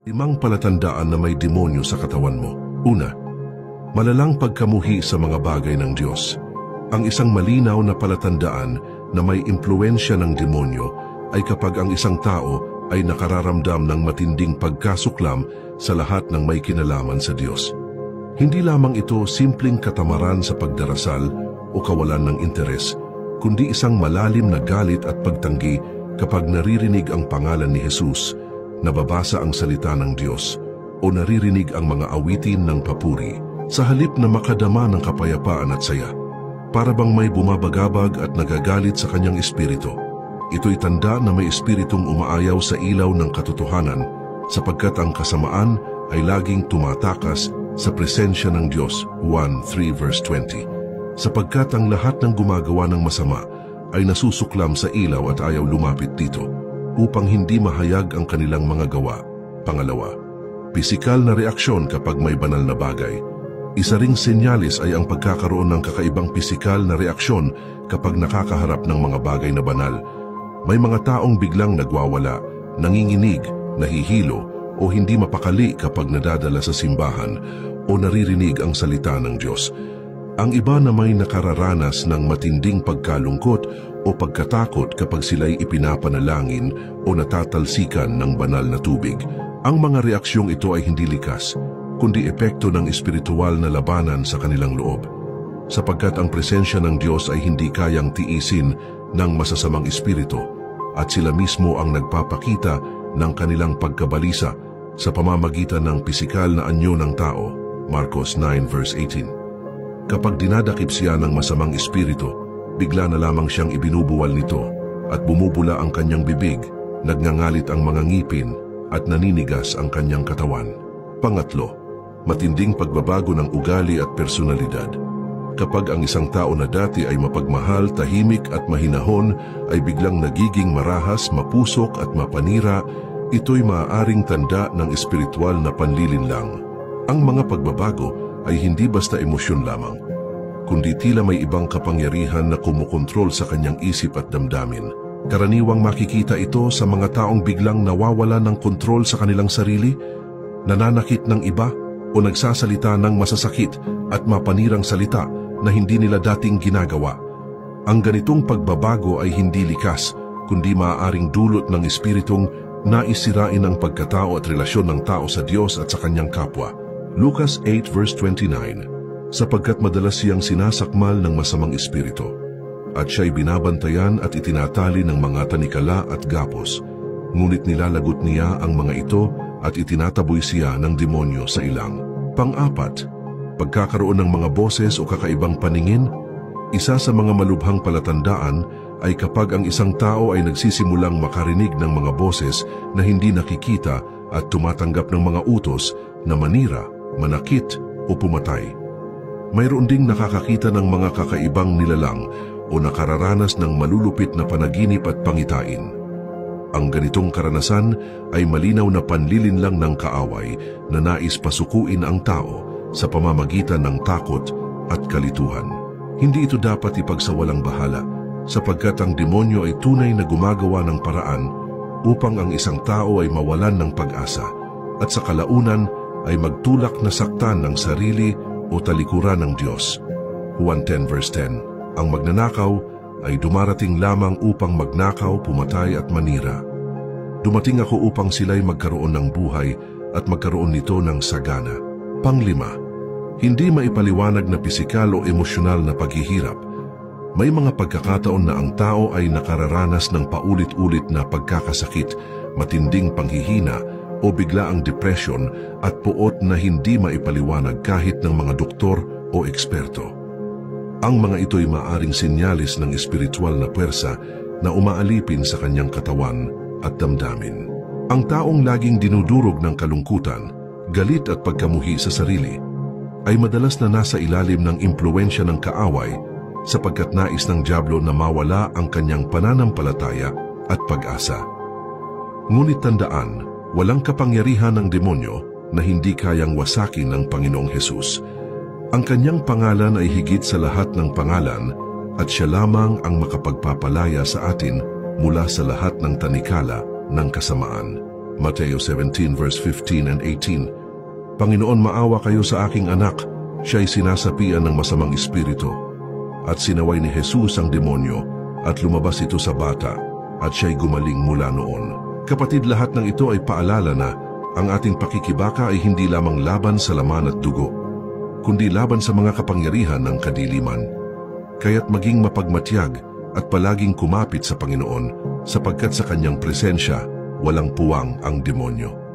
5 palatandaan na may demonyo sa katawan mo. Una, malalang pagkamuhi sa mga bagay ng Diyos. Ang isang malinaw na palatandaan na may impluwensya ng demonyo ay kapag ang isang tao ay nakararamdam ng matinding pagkasuklam sa lahat ng may kinalaman sa Diyos. Hindi lamang ito simpleng katamaran sa pagdarasal o kawalan ng interes, kundi isang malalim na galit at pagtanggi kapag naririnig ang pangalan ni Jesus, nababasa ang salita ng Diyos, o naririnig ang mga awitin ng papuri, sa halip na makadama ng kapayapaan at saya. Para bang may bumabagabag at nagagalit sa kanyang espiritu. Ito'y tanda na may espiritong umaayaw sa ilaw ng katotohanan, sapagkat ang kasamaan ay laging tumatakas sa presensya ng Diyos, 1:3 verse 20. Sapagkat ang lahat ng gumagawa ng masama ay nasusuklam sa ilaw at ayaw lumapit dito, upang hindi mahayag ang kanilang mga gawa. Pangalawa, pisikal na reaksyon kapag may banal na bagay. Isa ring senyalis ay ang pagkakaroon ng kakaibang pisikal na reaksyon kapag nakakaharap ng mga bagay na banal. May mga taong biglang nagwawala, nanginginig, nahihilo, o hindi mapakali kapag nadadala sa simbahan o naririnig ang salita ng Diyos. Ang iba na may nakararanas ng matinding pagkalungkot o pagkatakot kapag sila'y ipinapanalangin o natatalsikan ng banal na tubig. Ang mga reaksyong ito ay hindi likas, kundi epekto ng espiritual na labanan sa kanilang loob. Sapagkat ang presensya ng Diyos ay hindi kayang tiisin ng masasamang espiritu, at sila mismo ang nagpapakita ng kanilang pagkabalisa sa pamamagitan ng pisikal na anyo ng tao, Marcos 9 verse 18. Kapag dinadakip siya ng masamang espiritu, bigla na lamang siyang ibinubuwal nito at bumubula ang kanyang bibig, nagngangalit ang mga ngipin at naninigas ang kanyang katawan. Pangatlo, matinding pagbabago ng ugali at personalidad. Kapag ang isang tao na dati ay mapagmahal, tahimik at mahinahon ay biglang nagiging marahas, mapusok at mapanira, ito'y maaaring tanda ng espiritual na panlilinlang. Ang mga pagbabago ay hindi basta emosyon lamang, kundi tila may ibang kapangyarihan na kumukontrol sa kanyang isip at damdamin. Karaniwang makikita ito sa mga taong biglang nawawala ng kontrol sa kanilang sarili, nananakit ng iba, o nagsasalita ng masasakit at mapanirang salita na hindi nila dating ginagawa. Ang ganitong pagbabago ay hindi likas, kundi maaaring dulot ng espiritong naisirain ang pagkatao at relasyon ng tao sa Diyos at sa kanyang kapwa. Lucas 8 verse 29, sapagkat madalas siyang sinasakmal ng masamang espiritu, at siya'y binabantayan at itinatali ng mga tanikala at gapos, ngunit nilalagot niya ang mga ito at itinataboy siya ng demonyo sa ilang. Pang-apat, pagkakaroon ng mga boses o kakaibang paningin. Isa sa mga malubhang palatandaan ay kapag ang isang tao ay nagsisimulang makarinig ng mga boses na hindi nakikita at tumatanggap ng mga utos na manira, manakit o pumatay. Mayroon ding nakakakita ng mga kakaibang nilalang o nakararanas ng malulupit na panaginip at pangitain. Ang ganitong karanasan ay malinaw na panlilinlang ng kaaway na nais pasukuin ang tao sa pamamagitan ng takot at kalituhan. Hindi ito dapat ipagsawalang bahala, sapagkat ang demonyo ay tunay na gumagawa ng paraan upang ang isang tao ay mawalan ng pag-asa at sa kalaunan ay magtulak na saktan ng sarili o talikuran ng Diyos. Juan 10 verse 10, ang magnanakaw ay dumarating lamang upang magnakaw, pumatay at manira. Dumating ako upang sila'y magkaroon ng buhay at magkaroon nito ng sagana. Panglima, hindi maipaliwanag na pisikal o emosyonal na paghihirap. May mga pagkakataon na ang tao ay nakararanas ng paulit-ulit na pagkakasakit, matinding panghihina o biglaang depression at puot na hindi maipaliwanag kahit ng mga doktor o eksperto. Ang mga ito'y maaring senyalis ng espiritual na puwersa na umaalipin sa kanyang katawan at damdamin. Ang taong laging dinudurog ng kalungkutan, galit at pagkamuhi sa sarili ay madalas na nasa ilalim ng impluwensya ng kaaway sapagkat nais ng dyablo na mawala ang kanyang pananampalataya at pag-asa. Ngunit tandaan, walang kapangyarihan ng demonyo na hindi kayang wasakin ng Panginoong Hesus. Ang kanyang pangalan ay higit sa lahat ng pangalan at siya lamang ang makapagpapalaya sa atin mula sa lahat ng tanikala ng kasamaan. Mateo 17 verse 15 and 18. Panginoon, maawa kayo sa aking anak, siya'y sinasapian ng masamang espiritu. At sinaway ni Jesus ang demonyo at lumabas ito sa bata at siya'y gumaling mula noon. Kapatid, lahat ng ito ay paalala na ang ating pakikibaka ay hindi lamang laban sa laman at dugo, kundi laban sa mga kapangyarihan ng kadiliman. Kaya't maging mapagmatyag at palaging kumapit sa Panginoon sapagkat sa kanyang presensya walang puwang ang demonyo.